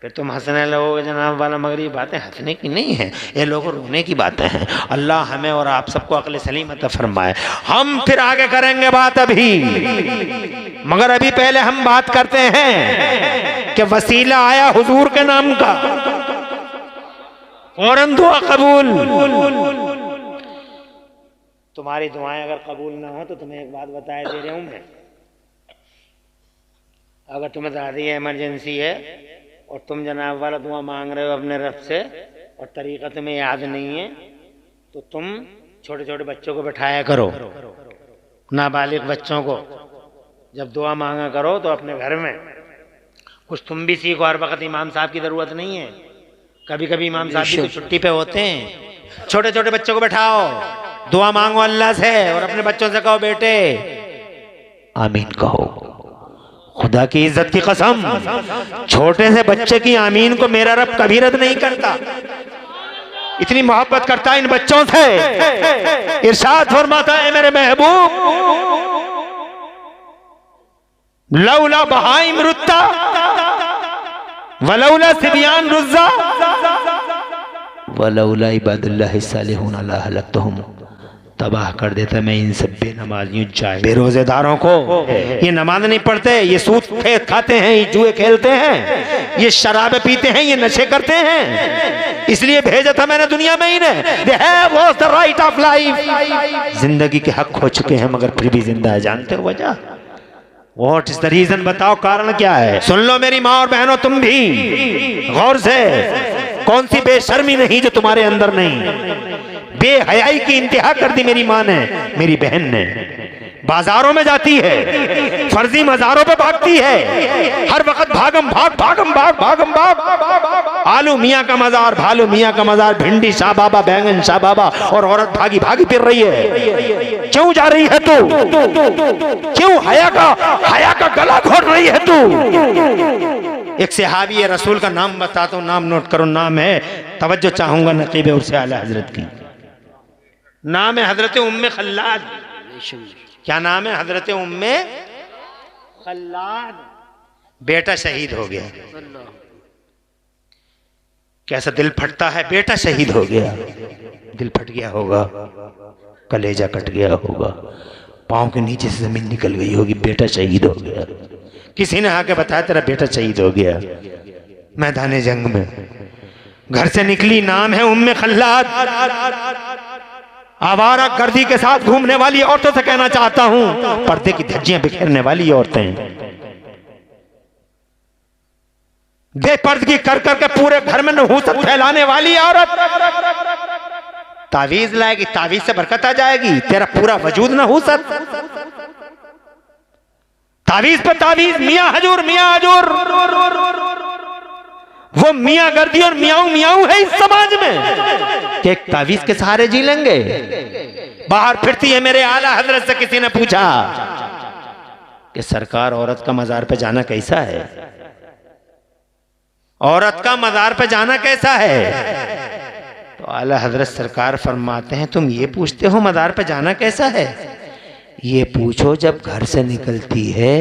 A: फिर तुम हंसने लगोगे जनाब वाला, मगर ये बातें हंसने की नहीं है, ये लोगों रोने की बातें हैं। अल्लाह हमें और आप सबको अक्ल सलीम अता फरमाए। हम फिर आगे करेंगे बात अभी, मगर अभी पहले हम बात करते हैं कि वसीला आया हुजूर के नाम का, फौरन दुआ कबूल। तुम्हारी दुआएं अगर कबूल ना हो तो तुम्हें एक बात बताए दे रहा हूं मैं, अगर तुम्हें ज़्यादा इमरजेंसी है और तुम जनाब वाला दुआ मांग रहे हो अपने रब से और तरीक़ा तुम्हें याद नहीं है, तो तुम छोटे छोटे बच्चों को बैठाया करो, नाबालिग बच्चों को जब दुआ मांगा करो तो अपने घर में कुछ तुम भी सीखो। हर वक्त इमाम साहब की ज़रूरत नहीं है, कभी कभी इमाम साहब भी तो छुट्टी पे होते हैं। छोटे छोटे बच्चों को बैठाओ, दुआ मांगो अल्लाह से और अपने बच्चों से कहो बेटे आमीन कहो, खुदा की इज्जत की कसम, छोटे से बच्चे की आमीन को मेरा रब कभी रद्द नहीं करता। इतनी मोहब्बत करता है इन बच्चों से। इरशाद फरमाता है मेरे महबूब, लौला बहाइम रुत्ता वलौला सिबियान रुज़्ज़ा वलौला इबादुल्लाह सालिहून ला हलकतहुम, तबाह कर देता मैं इन सब बेनमाजियों जाए बेरोजेदारों को। ये नमाज नहीं पढ़ते, ये सूद खाते हैं, ये जुए खेलते हैं, ये शराबे पीते हैं, ये नशे करते हैं, इसलिए भेजा था मैंने दुनिया में इन्हें। They have lost the right of life। जिंदगी के हक खो चुके हैं मगर फिर भी जिंदा है। जानते हो वजह? What is the reason? बताओ कारण क्या है? सुन लो मेरी माँ और बहनों, तुम भी गौर से। कौन सी बेशर्मी नहीं जो तुम्हारे अंदर नहीं। बेहयाई की इंतहा कर दी मेरी माँ ने, मेरी बहन ने। बाजारों में जाती है, फर्जी मजारों पे भागती है, हर वक्त भागम भाग भागम भाग भागम भाग। आलू मियाँ का मजार, भालू मियाँ का मजार, भिंडी शाह बाबा, बैंगन शाह बाबा, और औरत भागी भागी फिर रही है। क्यों जा रही है तू? क्यों हया का गला घोट रही है तू? एक सहाबी है, रसूल का नाम बताता हूँ, नाम नोट करो। नाम है, तवज्जो चाहूंगा नकीब उर्से आला हजरत की। नाम है हजरत उम्मे खल्लाद। क्या नाम है? हजरत उम्मे खल्लाद। बेटा शहीद हो गया। कैसा दिल फटता है, बेटा शहीद हो गया, दिल फट गया होगा, कलेजा कट गया होगा, पांव के नीचे से जमीन निकल गई होगी, बेटा शहीद हो गया। किसी ने आके बताया तेरा बेटा शहीद हो गया मैदान जंग में। घर से निकली, नाम है उम्मे खल्लाद। आवारा गर्दी के साथ घूमने वाली औरतों से कहना चाहता हूं, पर्दे की धज्जियां बिखेरने वाली औरतें, बेपर्दगी कर करके पूरे घर में नहूसत फैलाने वाली औरत। तावीज लाएगी, तावीज से बरकत आ जाएगी, तेरा पूरा वजूद नहूसत। तावीज पे तावीज, मियां हजूर मियां हजूर। वो मियां गर्दी और मियाऊ मियाऊ है इस समाज में कि एक तावीज के सहारे जी लेंगे। बाहर फिरती है मेरे आला हजरत से किसी ने पूछा कि सरकार औरत का मजार पे जाना कैसा है? औरत का मजार पे जाना कैसा है? तो आला हजरत सरकार फरमाते हैं, तुम ये पूछते हो मजार पे जाना कैसा है? ये पूछो जब घर से निकलती है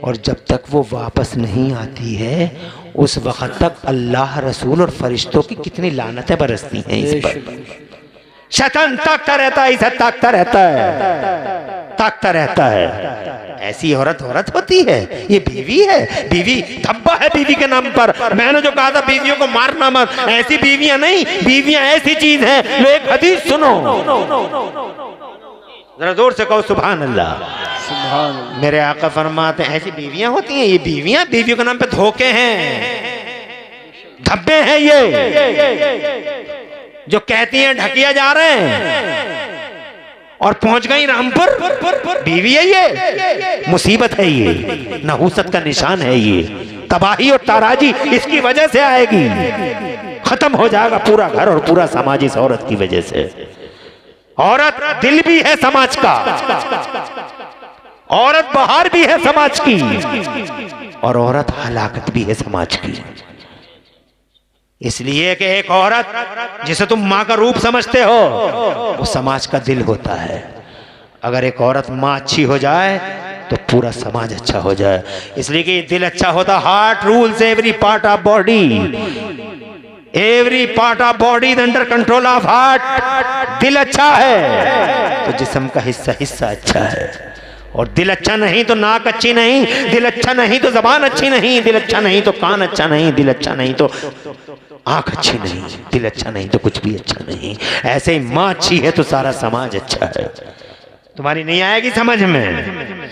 A: और जब तक वो वापस नहीं आती है, उस वक्त तक अल्लाह, रसूल और फरिश्तों की कितनी लानतें बरसती हैं इस पर। शैतान ताकता रहता है, इसे ताकता रहता है, ताकता रहता है। ऐसी औरत होती है? ये बीवी है, बीवी धब्बा है बीवी के नाम पर। मैंने जो कहा था बीवियों को मारना मत, ऐसी बीवियां नहीं, बीवियां ऐसी चीज है। लो एक हदीस सुनो, जरा जोर से कहो सुभान अल्लाह। मेरे आका फरमाते हैं ऐसी बीवियां होती हैं। ये बीवियां, बीवियों के नाम पे धोखे हैं, धब्बे हैं ये, जो कहती हैं ढकिया जा रहे हैं और पहुंच गई रामपुर। बीवी है ये, मुसीबत है ये, नहूसत का निशान है ये। तबाही और ताराजी इसकी वजह से आएगी। खत्म हो जाएगा पूरा घर और पूरा समाज इस औरत की वजह से। औरत दिल भी है समाज का, औरत बहार भी है समाज की, और औरत हलाकत भी है समाज की। इसलिए कि एक औरत जिसे तुम माँ का रूप समझते हो, वो समाज का दिल होता है। अगर एक औरत माँ अच्छी हो जाए तो पूरा समाज अच्छा हो जाए। इसलिए कि दिल अच्छा होता, heart rules every part of body, every part of body is under control of heart. दिल अच्छा है तो जिस्म का हिस्सा अच्छा है। और दिल अच्छा नहीं तो नाक अच्छी नहीं, दिल अच्छा नहीं तो जबान अच्छी नहीं, दिल अच्छा नहीं तो कान अच्छा नहीं, दिल अच्छा नहीं तो आंख अच्छी नहीं, दिल अच्छा नहीं तो कुछ भी अच्छा नहीं। ऐसे ही माँ अच्छी है तो सारा समाज अच्छा है। तुम्हारी नहीं आएगी समझ में।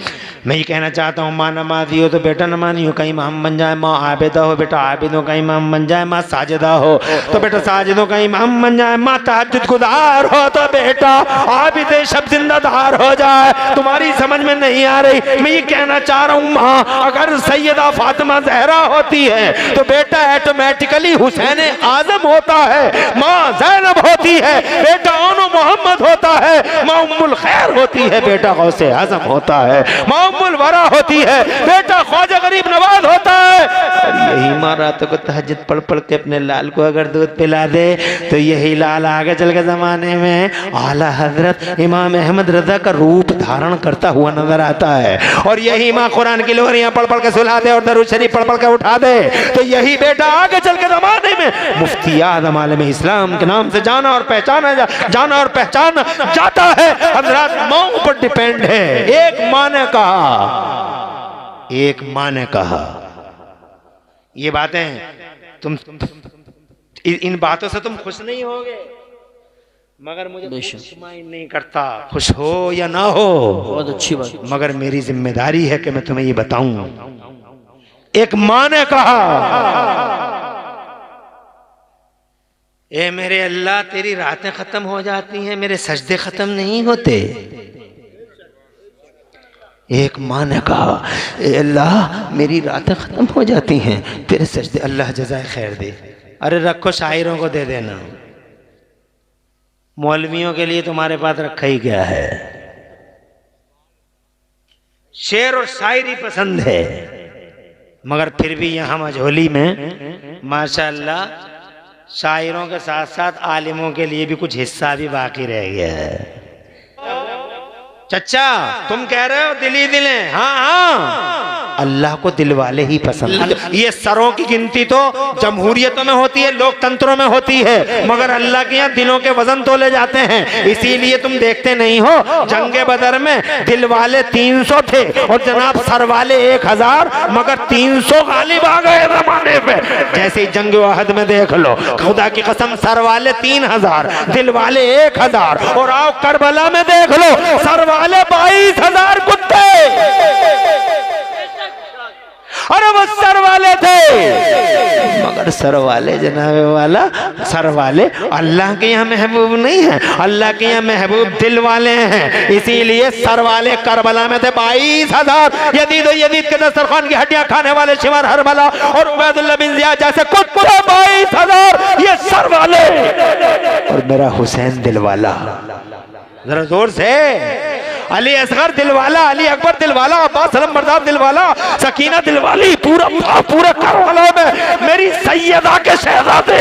A: मैं ये कहना चाहता हूँ, माँ नमाजी हो तो बेटा नमाजी हो, कहीं इमाम बन जाए। माँ आबिदा हो, बेटा आबिद हो, कहीं इमाम बन जाए। माँ साजिदा हो तो बेटा साजिद हो, कहीं इमाम बन जाए। माँ तहज्जुद गुज़ार हो तो बेटा आबिद शब जिंदादार हो जाए। तुम्हारी समझ में नहीं आ रही। मैं ये कहना चाह रहा हूँ, माँ अगर सैयदा फातिमा ज़हरा होती है तो बेटा ऑटोमेटिकली हुसैन आजम होता है। माँ ज़ैनब होती है, बेटा ओनो मोहम्मद होता है। माँ उम्मुल खैर होती है, बेटा गौसे आजम होता है। माँ उम्मुल वरा होती है, बेटा ख्वाजा गरीब नवाज होता है। और यही माँ रातों को तहज्जुद पढ़ पढ़ के अपने लाल को अगर दूध पिला दे तो यही लाल आगे चल के जमाने में आला हजरत इमाम अहमद रजा का रूप धारण करता हुआ नजर आता है। और यही माँ कुरान की लोरियां पढ़ पढ़ के सुला दे और दरूद शरीफ पढ़ पढ़ के उठा दे तो यही बेटा आगे चल के जमाने में मुफ्ती आज़म आलम इस्लाम के नाम से जाना और पहचाना जाता है। हजरत माँ पर डिपेंड है। एक माँ ने कहा ये बातें तुम इन बातों से तुम खुश नहीं होगे, मगर मुझे कुछ माइंड नहीं करता, खुश हो या ना हो,
B: बहुत अच्छी बात।
A: मगर मेरी जिम्मेदारी है कि मैं तुम्हें ये बताऊं। एक माँ ने कहा, ए मेरे अल्लाह तेरी रातें खत्म हो जाती हैं, मेरे सजदे खत्म नहीं होते। एक माँ ने कहा, ए अल्लाह मेरी रातें खत्म हो जाती हैं, तेरे सजदे, अल्लाह जज़ाए खैर दे। अरे रखो शायरों को दे देना, मौलवियों के लिए तुम्हारे पास रखा ही क्या है। शेर और शायरी पसंद है, मगर फिर भी यहाँ मझोली में माशाअल्लाह शायरों के साथ साथ आलिमों के लिए भी कुछ हिस्सा भी बाकी रह गया है। चचा तुम कह रहे हो दिल ही दिल है, हाँ हाँ अल्लाह को दिल वाले ही पसंद। ये सरों की गिनती तो जमहूरियतों में होती है, लोकतंत्रों में होती है, मगर अल्लाह के यहाँ दिलों के वजन तोले जाते हैं। इसीलिए तुम देखते नहीं हो जंगे बदर में दिल वाले 300 थे और जनाब सर वाले 1000, मगर 300 गालिब आ गए जमाने पे। जैसे ही जंग वहद में देख लो, खुदा की कसम सर वाले 3000, दिल वाले 1000, और आओ करबला में देख लो सर वाले 22,000 कुत्ते। अरे वो सर वाले थे, मगर सर वाले जनाबे वाला सर वाले अल्लाह के यहाँ महबूब नहीं है, अल्लाह के यहाँ महबूब दिल वाले हैं। इसीलिए सर वाले करबला में थे 22,000। यजीद के दस्तरखान की हड्डियां खाने वाले शिमर हरबला और उबैदुल्लाह बिन जियाद जैसे कुत्ते 22,000, ये सर वाले। और मेरा हुसैन दिल वाला, जरा जोर से, अली असगर दिलवाला, अली अकबर दिलवाला, अब्बास सलमबरदार दिलवाला, सकीना दिलवाली, पूरा करबला में मेरी सैयदा के शहजादे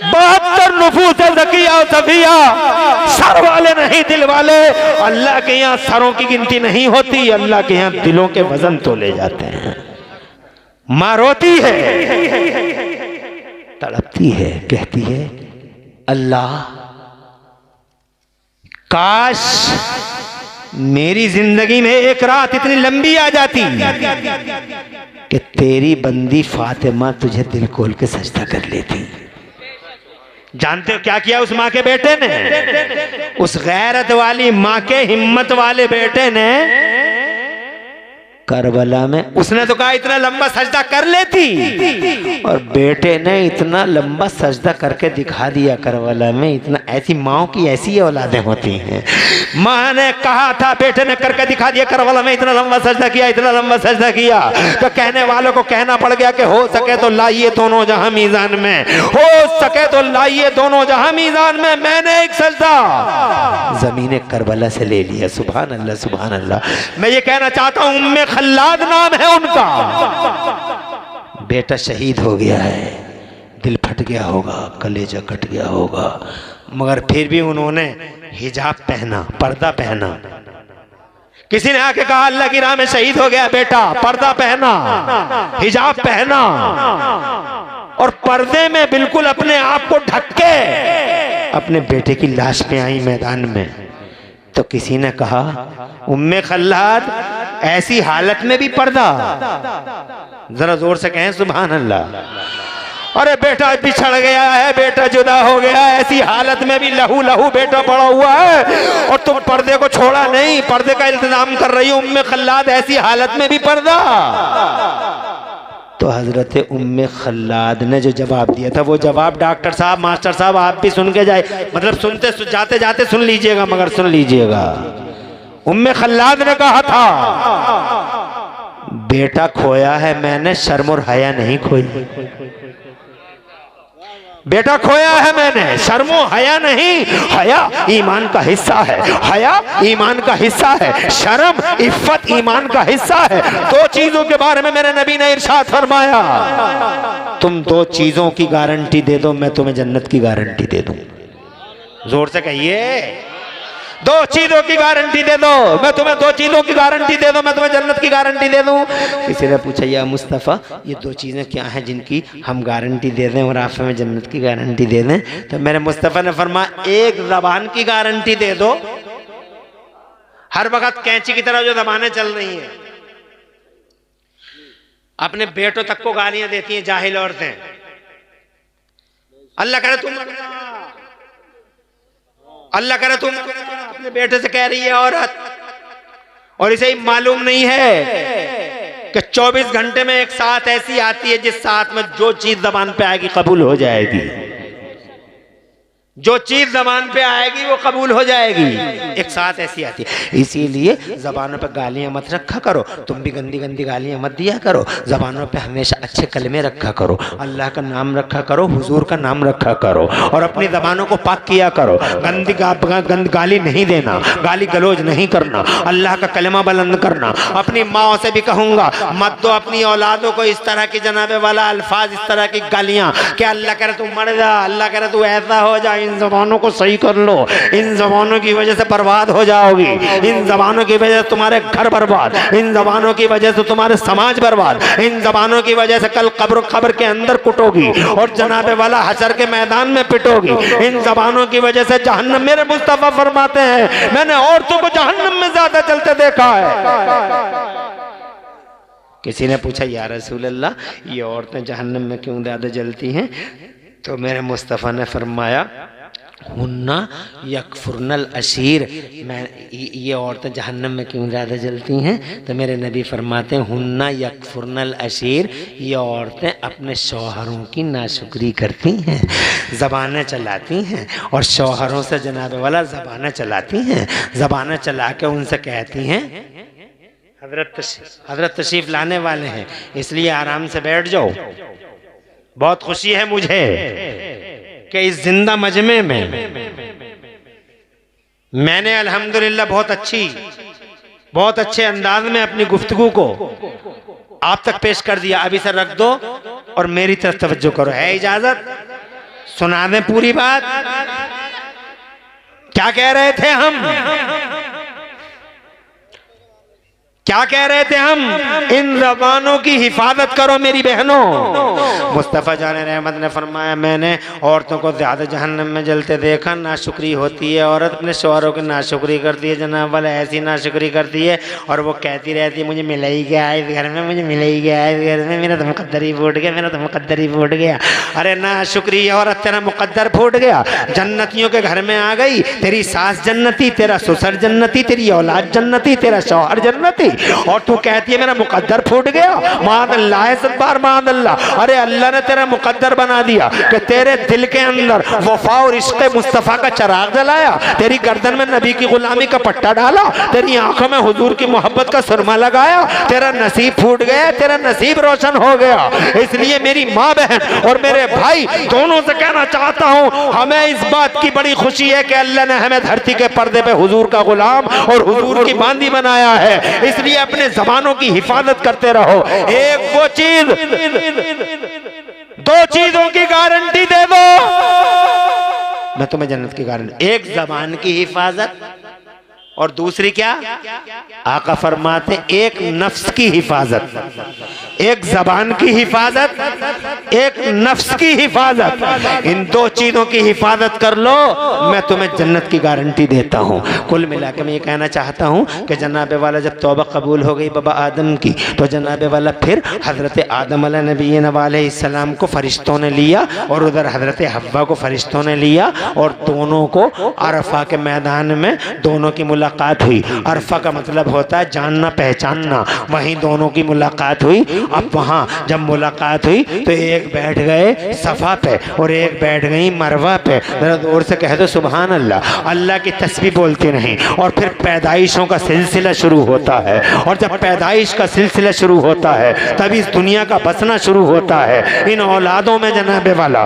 A: 72 नफूस ज़किया और सफिया सर वाले नहीं दिल वाले। अल्लाह के यहाँ सरों की गिनती नहीं होती, अल्लाह के यहाँ दिलों के वजन तोले जाते हैं। माँ रोती है, तड़पती है, कहती है अल्लाह काश मेरी जिंदगी में एक रात इतनी लंबी आ जाती कि तेरी बंदी फातिमा तुझे दिल खोल के सजदा कर लेती। जानते हो क्या किया उस माँ के बेटे ने? उस गैरत वाली माँ के हिम्मत वाले बेटे ने करबला में, उसने तो कहा इतना लंबा सजदा कर लेती, और बेटे ने इतना लंबा सजदा करके दिखा दिया करबला में। इतना, ऐसी माओ की ऐसी औलादें होती हैं। माँ ने कहा था, बेटे ने करके दिखा दिया करबला में, इतना लंबा सजदा किया, इतना लंबा सजदा किया। तो कहने वालों को कहना पड़ गया कि हो सके तो लाइए दोनों जहां मीजान में, हो सके तो लाइए दोनों जहां मीजान में। मैंने एक सजदा जमीन करबला से ले लिया। सुभान अल्लाह, सुभान अल्लाह। मैं ये कहना चाहता हूं, उम्मे खल्लाद नाम है उनका, बेटा शहीद हो गया है, दिल फट गया होगा, कलेजा कट गया होगा, मगर फिर भी उन्होंने हिजाब पहना, पर्दा पहना। किसी ने आके कहा अल्लाह की राह में शहीद हो गया बेटा, पर्दा पहना, हिजाब पहना, और पर्दे में बिल्कुल अपने आप को ढक के अपने बेटे की लाश पे आई मैदान में। तो किसी ने कहा उम्मे खल्लाद ऐसी हालत में भी पर्दा? जरा जोर से कहें सुभान अल्लाह। अरे बेटा बिछड़ गया है, बेटा जुदा हो गया, ऐसी हालत में भी लहू लहू बेटा पड़ा हुआ है और तुम पर्दे को छोड़ा नहीं, पर्दे का इंतजाम कर रही हो। उम्मे खल्लाद ऐसी हालत में भी पर्दा? तो हजरत उम्मे खल्लाद ने जो जवाब दिया था, वो जवाब डॉक्टर साहब, मास्टर साहब आप भी सुन के जाए, मतलब सुनते जाते जाते सुन लीजिएगा, मगर सुन लीजिएगा। उम्मे खल्लाद ने कहा था बेटा खोया है मैंने, शर्म और हया नहीं खोई।
C: बेटा खोया है मैंने, शर्मो हया नहीं, हया ईमान का हिस्सा है, हया ईमान का हिस्सा है, शर्म इफ्फत ईमान का हिस्सा है। दो चीजों के बारे में मेरे नबी ने इरशाद फरमाया, तुम दो चीजों की गारंटी दे दो, मैं तुम्हें जन्नत की गारंटी दे दूं। जोर से कहिए, दो चीजों की गारंटी दे दो, मैं तुम्हें दो चीजों की गारंटी दे दूं, मैं तुम्हें जन्नत की गारंटी दे दूं। किसी ने पूछा, या मुस्तफ़ा ये दो चीजें क्या हैं जिनकी हम गारंटी दे दें और आप हमें जन्नत की गारंटी दे दें? तो मेरे मुस्तफ़ा ने फरमाया, एक जबान की गारंटी दे दो, हर वक्त कैंची की तरह जो जबानें चल रही हैं, अपने बेटों तक को गालियां देती हैं जाहिल औरतें, अल्लाह करे तुम, अल्लाह करे तुम, अपने बेटे से कह रही है औरत, और इसे ही मालूम नहीं है कि 24 घंटे में एक साथ ऐसी आती है जिस साथ में जो चीज जबान पे आएगी कबूल हो जाएगी, जो चीज जबान पे आएगी वो कबूल हो जाएगी। एक साथ ऐसी आती है। इसीलिए जबानों पे गालियां मत रखा करो, तुम भी गंदी गंदी गालियां मत दिया करो। जबानों पे हमेशा अच्छे कलमे रखा करो, अल्लाह का नाम रखा करो, हुजूर का नाम रखा करो, और अपनी जबानों को पाक किया करो। गंदी गाली नहीं देना, गाली गलोज नहीं करना, अल्लाह का कलमा बुलंद करना। अपनी माओ से भी कहूंगा, मत दो अपनी औलादों को इस तरह की जनाबे वाला अल्फाज, इस तरह की गालियां कि अल्लाह करे तू मर जा, अल्लाह करे तू ऐसा हो जा। इन जबानों को सही कर लो, इन जबानों की वजह से बर्बाद हो जाओगी, इन जबानों की वजह से तुम्हारे घर बर्बाद, इन जबानों की वजह से तुम्हारे समाज बर्बाद, इन जबानों की वजह से कल कब्र के अंदर कुटोगी और जनाबे वाला हशर के मैदान में पिटोगी। इन जबानों की वजह से जहन्नम, मेरे मुस्तफा फरमाते हैं, मैंने औरतों को जहन्नम में ज्यादा चलते देखा है। किसी ने पूछा, या रसूल अल्लाह ये औरतें जहन्नम में क्यों ज्यादा जलती हैं? तो मेरे मुस्तफ़ा ने फरमाया, हुन्ना यकफुरनल अशीर, मैं ये औरतें जहन्नम में क्यों ज़्यादा जलती हैं? तो मेरे नबी फरमाते हैं, हुन्ना यकफुरनल अशीर, ये औरतें अपने शौहरों की नाशुक्री करती हैं, ज़बानें चलाती हैं, और शौहरों से जनाब वाला ज़बानें चलाती हैं, ज़बानें चला के उनसे कहती हैं, हजरत तशरीफ लाने वाले हैं, इसलिए आराम से बैठ जाओ। बहुत खुशी है मुझे कि इस जिंदा मजमे में मैंने अल्हम्दुलिल्लाह बहुत अच्छे अंदाज में अपनी गुफ्तगू को आप तक पेश कर दिया। अभी सर रख दो और मेरी तरफ तवज्जो करो। है इजाजत? सुना दें पूरी बात? क्या कह रहे थे हम? क्या कह रहे थे हम? इन जबानों की हिफाजत करो मेरी बहनों। मुस्तफ़ा जान रहमत ने फरमाया, मैंने औरतों को ज़्यादा जहन्नम में जलते देखा। नाशुक्री होती है, औरत अपने शौहरों की नाशुक्री करती है, जनाब वाला ऐसी नाशुक्री करती है, और वो कहती रहती है, मुझे मिल ही गया इस घर में, मुझे मिल ही गया इस घर में, मेरा तो मुकद्दर ही फूट गया, मेरा तो मुकद्दर ही फूट गया। अरे नाशुक्री औरत, तेरा मुकद्दर फूट गया। जन्नतियों के घर में आ गई, तेरी सास जन्नती, तेरा ससुर जन्नती, तेरी औलाद जन्नती, तेरा शौहर जन्नती, और तू कहती है मेरा मुकद्दर फूट गया। मादल्लाह, सब बार मादल्लाह। अरे अल्लाह ने तेरा मुकद्दर बना दिया कि तेरे दिल के अंदर वफा और इश्क़ मुस्तफ़ा का चराग जलाया, तेरी गर्दन में नबी की गुलामी का पट्टा डाला, तेरी आंखों में हुजूर की मोहब्बत का सुरमा लगाया, तेरा नसीब फूट गया, तेरा नसीब रोशन हो गया। इसलिए मेरी माँ बहन और मेरे भाई दोनों से कहना चाहता हूँ, हमें इस बात की बड़ी खुशी है कि अल्लाह ने हमें धरती के पर्दे पे हुजूर का गुलाम और हुजूर की बांदी बनाया है। इसलिए अपने जबानों की हिफाजत करते रहो। एक वो चीज, दो चीजों की गारंटी दे दो, मैं तुम्हें जन्नत की गारंटी। एक जबान की हिफाजत, और दूसरी क्या? आका फरमाते एक नफ्स की हिफाजत। एक जबान की हिफाजत, एक नफ्स की हिफाजत। इन दो चीजों की हिफाजत कर लो, मैं तुम्हें जन्नत की गारंटी देता हूँ। कुल मिलाकर मैं ये कहना चाहता हूँ कि जनाबे वाला जब तौबा कबूल हो गई बाबा आदम की, तो जनाबे वाला फिर हजरत आदम अलैहिस्सलाम को फरिश्तों ने लिया, और उधर हजरत हव्वा को फरिश्तों ने लिया, और दोनों को अरफा के मैदान में दोनों की मुलाकात हुई। अरफा का मतलब होता है जानना पहचानना, वहीं दोनों की मुलाकात हुई। अब वहाँ जब मुलाकात हुई तो एक बैठ गए सफ़ा पे और एक बैठ गई मरवा पे। ज़रा जोर से कह दो सुभान अल्लाह। अल्लाह की तस्बीह बोलते नहीं। और फिर पैदाइशों का सिलसिला शुरू होता है, और जब पैदाइश का सिलसिला शुरू होता है तब इस दुनिया का बसना शुरू होता है। इन औलादों में जनाबे वाला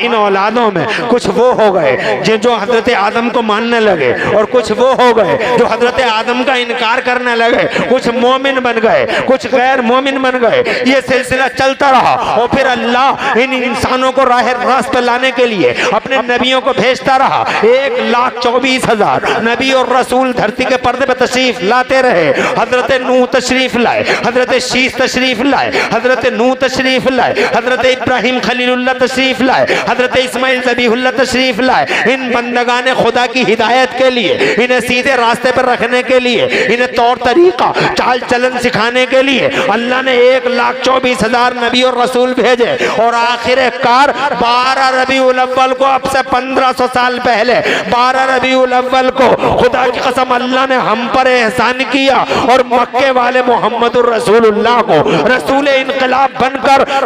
C: इन औलादों में कुछ वो हो गए जो हजरत आदम को मानने लगे, और कुछ वो हो गए जो हजरत आदम का इनकार करने लगे। कुछ मोमिन बन गए, कुछ गैर मोमिन बन गए। ये सिलसिला चलता रहा और फिर अल्लाह इन इंसानों को राह रास्त पे लाने के लिए अपने नबियों को भेजता रहा। 1,24,000 नबी और रसूल धरती के पर्दे पे तशरीफ लाते रहे। हजरत नूह तशरीफ लाए, हजरत शीश तशरीफ लाए, हजरत नूह तशरीफ लाए, हजरत इब्राहिम खलीलुल्लाह तशरीफ लाए, हजरत इस्माइल ज़बीहुल्लाह तशरीफ लाए। इन बंदगाने खुदा की हिदायत के लिए, इन्हें सीधे रास्ते पर रखने के लिए, इन्हें तौर तरीका चाल चलन सिखाने के लिए अल्लाह ने 1,24,000 नबी और रसूल भेजे। और आखिरकार 12 रबीउल अव्वल को, अब से 1500 साल पहले 12 रबीउल अव्वल को खुदा की कसम अल्लाह ने हम पर एहसान किया और मक्के वाले मोहम्मदुर रसूलुल्लाह को रसूल इनकलाब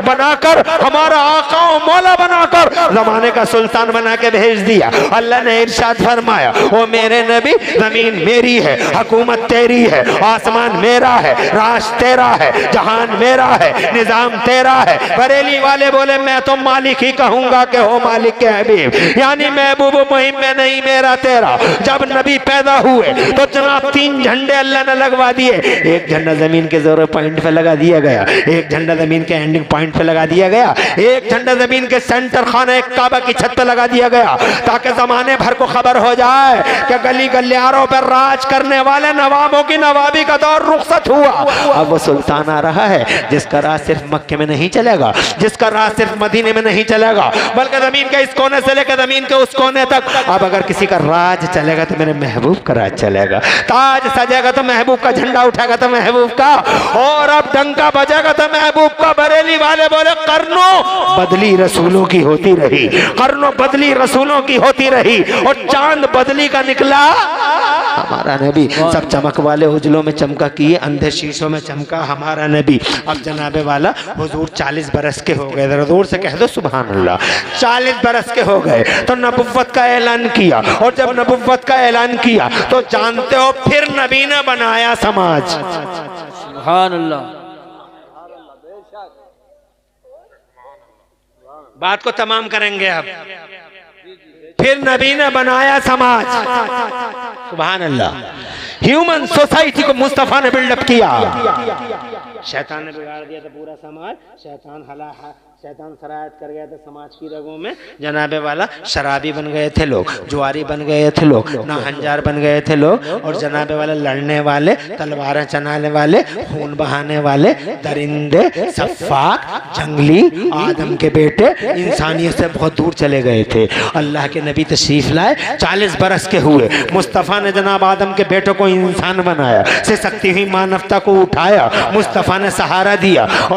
C: बनाकर हमारा आका और मौला बनाकर जमाने का सुल्तान बना के भेज दिया। अल्लाह ने इरशाद फरमाया, ओ मेरे नबी, जमीन मेरी है, हुकूमत तेरी है, आसमान मेरा है, राज तेरा है, जहान मेरा है, निजाम तेरा है। बरेली वाले बोले मैं तो मालिक ही कहूंगा कि हो मालिक के हबीब, यानी महबूब मुहिम में नहीं मेरा तेरा। जब नबी पैदा हुए तो जनाब 3 झंडे अल्लाह ने लगवा दिए। एक झंडा जमीन के जोर पॉइंट पे लगा दिया गया, एक झंडा जमीन के एंडिंग पॉइंट पे लगा दिया गया, एक झंडा जमीन के सेंटर खाने काबा की छत पे लगा दिया गया, ताकि जमाने भर को खबर हो जाए कि गली गलियारों पर राज करने वाले नवाबों की नवाबी का दौर रुखसत हुआ। अब वो सुल्तान आ रहा है जिसका राज सिर्फ मक्के में नहीं चलेगा, जिसका राज सिर्फ मदीने में नहीं चलेगा, बल्कि जमीन के इस कोने से लेकर जमीन के उस कोने तक। अब अगर किसी का राज चलेगा तो मेरे महबूब का राज चलेगा। ताज सजेगा तो महबूब का झंडा उठाएगा तो महबूब का, और अब डंका बजेगा तो महबूब का। बरेली वाले बोले कर्नों बदली रसूलों की होती रही, कर्नों बदली रसूलों की होती रही, और चांद बदली का निकला हमारा नबी। सब चमक वाले उजलों में चमका किए, अंधे शीशों में चमका हमारा नबी। अब जनाबे वाला हुजूर 40 बरस के हो गए। जोर से कह दो सुभान अल्लाह। 40 बरस के हो गए तो नबुव्वत का ऐलान किया, और जब नबुव्वत का ऐलान किया तो जानते हो फिर नबी ने बनाया समाज।
B: सुभान अल्लाह।
C: बात को तमाम करेंगे अब। फिर नबी ने बनाया समाज। सुभान अल्लाह। ह्यूमन सोसाइटी को मुस्तफा ने बिल्डअप किया। शैतान ने बिगाड़ दिया था पूरा समाज, शैतान शरारत कर गया था समाज की रगों में। जनाबे वाला शराबी बन गए थे लोग, जुआरी बन गए थे लोग, नाहंजार बन गए थे लोग, और जनाबे वाला लड़ने वाले, तलवारें चलाने वाले, खून बहाने वाले, दरिंदे, सफाक, जंगली, आदम के बेटे इंसानियत से बहुत दूर चले गए थे। अल्लाह के नबी तशरीफ लाए, 40 बरस के हुए। मुस्तफ़ा ने जनाब आदम के बेटों को इंसान बनाया, से सकती हुई मानवता को उठाया, मुस्तफ़ा ने सहारा दिया।